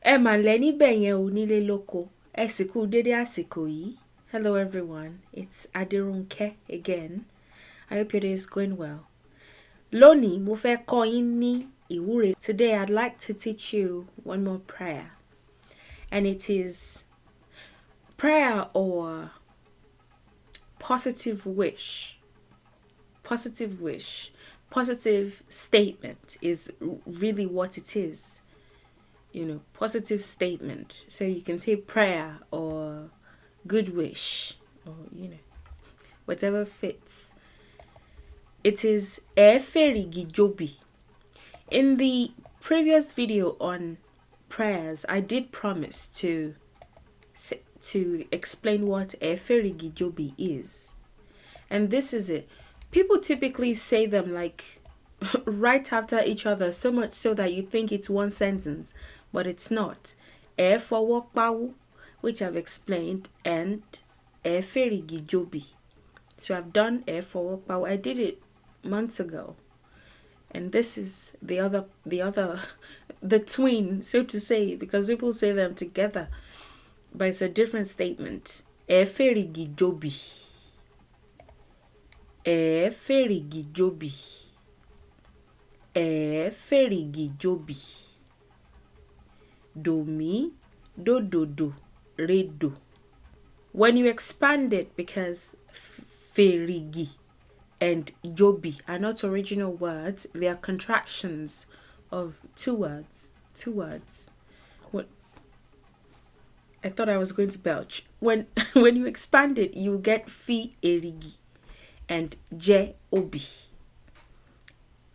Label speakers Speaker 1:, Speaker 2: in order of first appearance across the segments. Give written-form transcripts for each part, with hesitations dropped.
Speaker 1: Ẹ mà lẹ́ níbẹ̀ yẹn ò nílé lóko. Ẹ sì kú dédé àsìkò yìí. Hello everyone, it's Adirunke again. I hope your day is going well. Lónìí mo fẹ́ kọ́ yín ní Ìwúre. Today I'd like to teach you one more prayer. And it is prayer or positive wish. Positive wish. Positive statement is really what it is. You know, positive statement. So you can say prayer or good wish or, you know, whatever fits. It is Fèrìgì Jobi. In the previous video on prayers, I did promise to explain what Fèrìgì Jobi is. And this is it. People typically say them like right after each other, so much so that you think it's one sentence, but it's not. For work power, which I've explained, and Fèrìgì Jobi. So I've done for work power. I did it months ago. And this is the twin, so to say, because people say them together, but it's a different statement. Fèrìgì Jobi. Fèrìgì Jobi. Fèrìgì Jobi. Do mi, do do do, re do. When you expand it, because Fèrìgì and Jobi are not original words, they are contractions of two words. What? I thought I was going to belch. When you expand it, you get Fèrìgì and Jobi.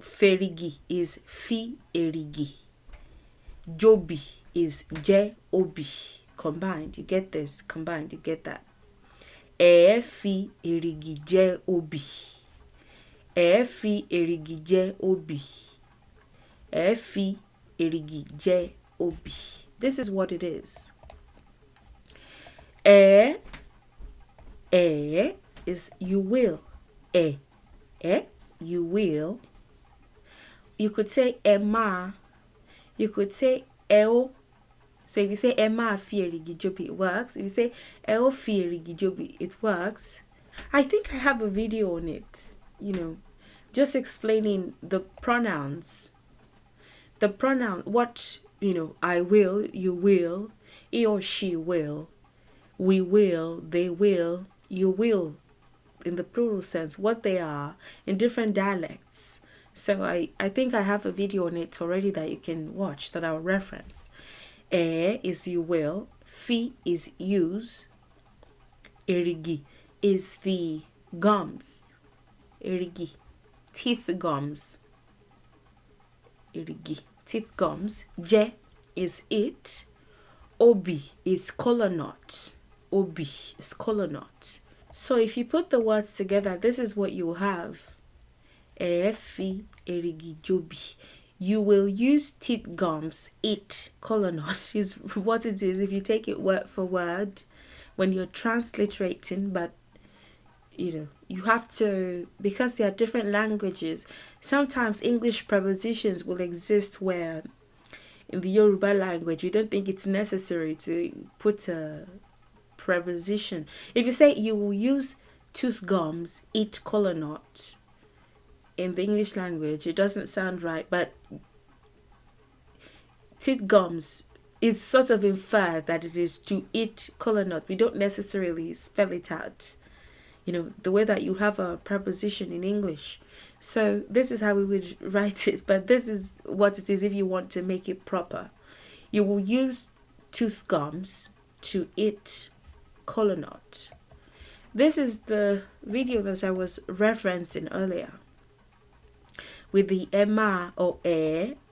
Speaker 1: Ferigi is Fèrìgì. Jobi is Jobi. Combined, you get this. Combined, you get that. Fèrìgì Jobi. Fèrìgì Jobi. Fèrìgì Jobi. This is what it is. Is you will. You will. You could say Emma. You could say Eo. So if you say Emma Fèrìgì Jobi, it works. If you say Eo Fèrìgì Jobi, it works. I think I have a video on it, you know, just explaining the pronouns. The pronoun, what, you know, I will, you will, he or she will, we will, they will, you will, in the plural sense, what they are in different dialects. So I think I have a video on it already that you can watch, that I'll reference. Is you will. Fi is use. Èrìgì is the gums. Èrìgì, teeth gums. Èrìgì, teeth gums. Je is it. Obi is kola nut. Obi is kola nut. So if you put the words together, this is what you will have. Fèrìgì Jobi. You will use teeth gums, it, kola nut is what it is if you take it word for word when you're transliterating, but you know, you have to, because there are different languages, sometimes English prepositions will exist where in the Yoruba language you don't think it's necessary to put a preposition. If you say you will use tooth gums, eat kola nut, in the English language, it doesn't sound right, but teeth gums is sort of inferred that it is to eat kola nut. We don't necessarily spell it out, you know, the way that you have a preposition in English. So this is how we would write it, but this is what it is if you want to make it proper. You will use tooth gums to eat kola nut. This is the video that I was referencing earlier, with the Emma or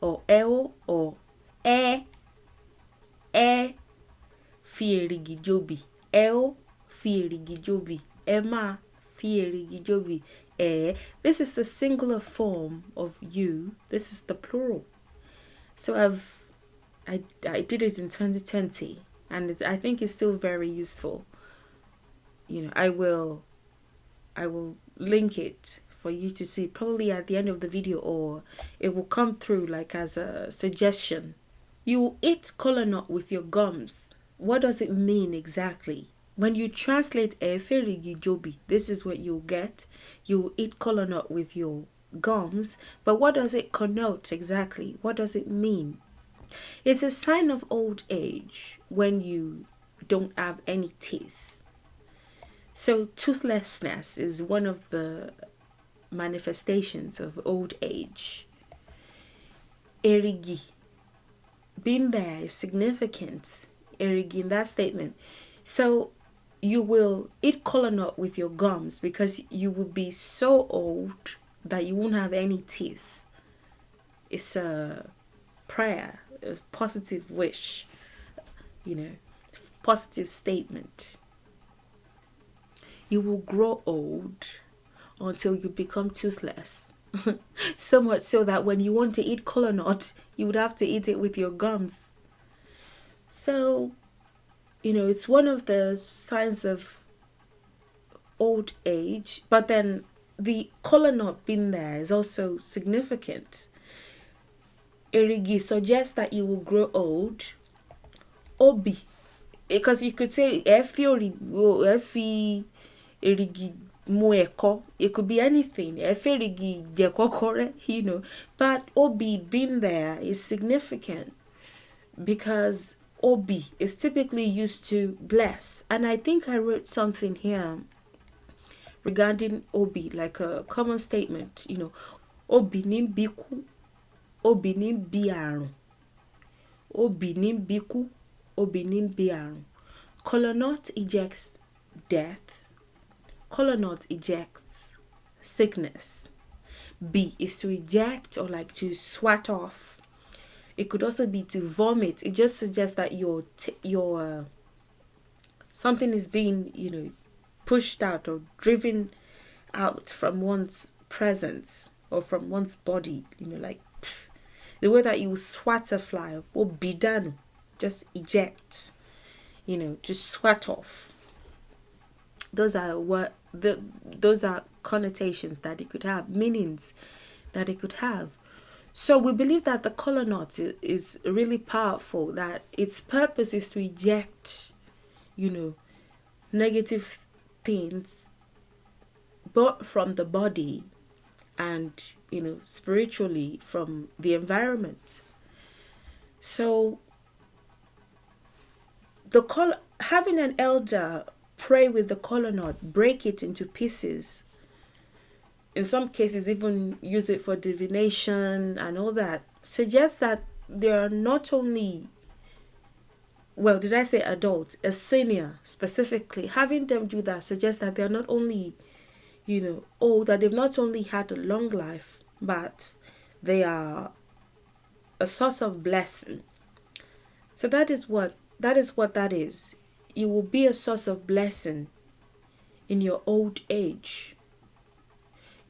Speaker 1: or Eo or Fèrìgì Jobi. Eo Fèrìgì Jobi. Emma Fèrìgì Jobi. This is the singular form of you. This is the plural. So I did it in 2020, and I think it's still very useful. You know, I will link it for you to see, probably at the end of the video, or it will come through like as a suggestion You eat kola nut with your gums. What does it mean exactly? When you translate Fèrìgì Jobi, this is what you'll get. You eat kola nut with your gums, but what does it connote exactly? What does it mean? It's a sign of old age when you don't have any teeth. So toothlessness is one of the manifestations of old age. Èrìgì, being there is significant. Èrìgì in that statement. So you will eat kola nut with your gums because you will be so old that you won't have any teeth. It's a prayer, a positive wish, positive statement. You will grow old until you become toothless. So much so that when you want to eat kola nut, you would have to eat it with your gums. So, it's one of the signs of old age, but then the kola nut being there is also significant. Èrìgì suggests that you will grow old. Obi, because you could say Èrìgì mu ẹ̀kọ. It could be anything. Fèrìgì jẹ̀kọ́kọ́rẹ́, But Obi being there is significant because Obi is typically used to bless. And I think I wrote something here regarding Obi, like a common statement, Obi ní bíkú, Obi ní bí àrùn. Obi ní bíkú, Obi ní bí àrùn. Kola nut ejects death. Kola nut ejects sickness. B is to eject or like to swat off. It could also be to vomit. It just suggests that your something is being, pushed out or driven out from one's presence or from one's body. Like the way that you swat a fly or be done, just eject. To swat off. Those are those are connotations that it could have, meanings that it could have. So we believe that the kola nut is really powerful, that its purpose is to eject, negative things, both from the body and, spiritually from the environment. So having an elder pray with the kola nut, break it into pieces. In some cases, even use it for divination and all that. Suggests that they are not only, well, did I say adults? A senior specifically. Having them do that suggests that they're not only, old, that they've not only had a long life, but they are a source of blessing. So that is what that is. You will be a source of blessing in your old age.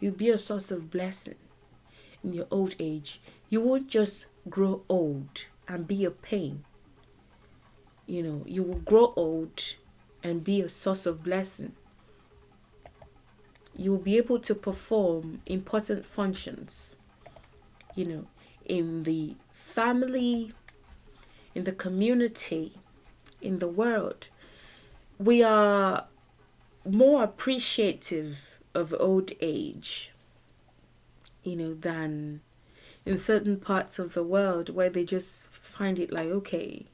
Speaker 1: You'll be a source of blessing in your old age. You won't just grow old and be a pain. You will grow old and be a source of blessing. You will be able to perform important functions, in the family, in the community, in the world. We are more appreciative of old age, than in certain parts of the world where they just find it like, okay,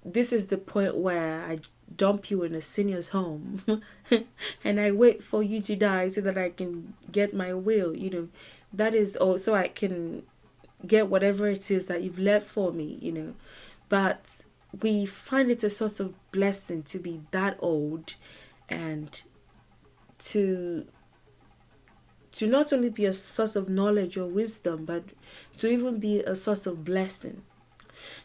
Speaker 1: this is the point where I dump you in a senior's home and I wait for you to die so that I can get my will, that is also I can get whatever it is that you've left for me, but we find it a source of blessing to be that old and to not only be a source of knowledge or wisdom, but to even be a source of blessing.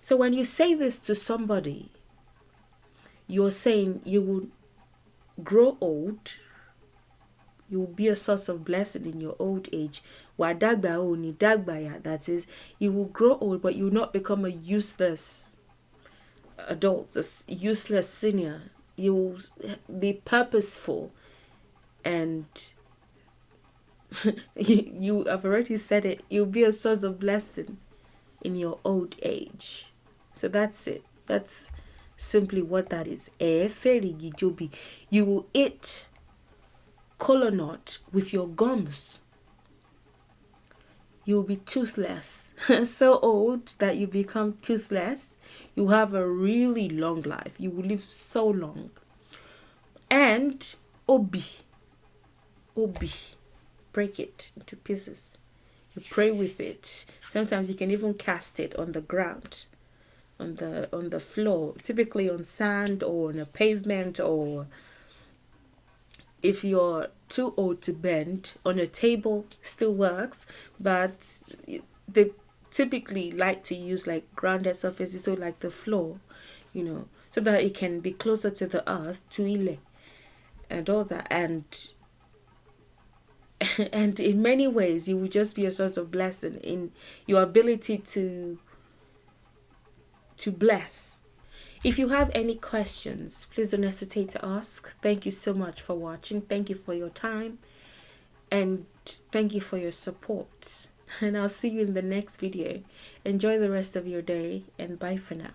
Speaker 1: So when you say this to somebody, you're saying you will grow old, you will be a source of blessing in your old age. That is, you will grow old, but you will not become a useless adult, a useless senior. You will be purposeful, and you have already said it, you'll be a source of blessing in your old age. So that's it. That's simply what that is. Fèrìgì Jobi. You will eat kola nut with your gums. You'll be toothless. So old that you become toothless. You have a really long life. You will live so long. And obi. Break it into pieces. You pray with it. Sometimes you can even cast it on the ground, on the floor, typically on sand or on a pavement, or if you're too old to bend, on a table still works, but they typically like to use like grounded surfaces, so like the floor, you know, so that it can be closer to the earth, to ile and all that, and in many ways, it will just be a source of blessing in your ability to bless. If you have any questions, please don't hesitate to ask. Thank you so much for watching. Thank you for your time. And thank you for your support. And I'll see you in the next video. Enjoy the rest of your day, and bye for now.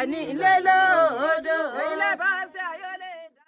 Speaker 2: Ani lelo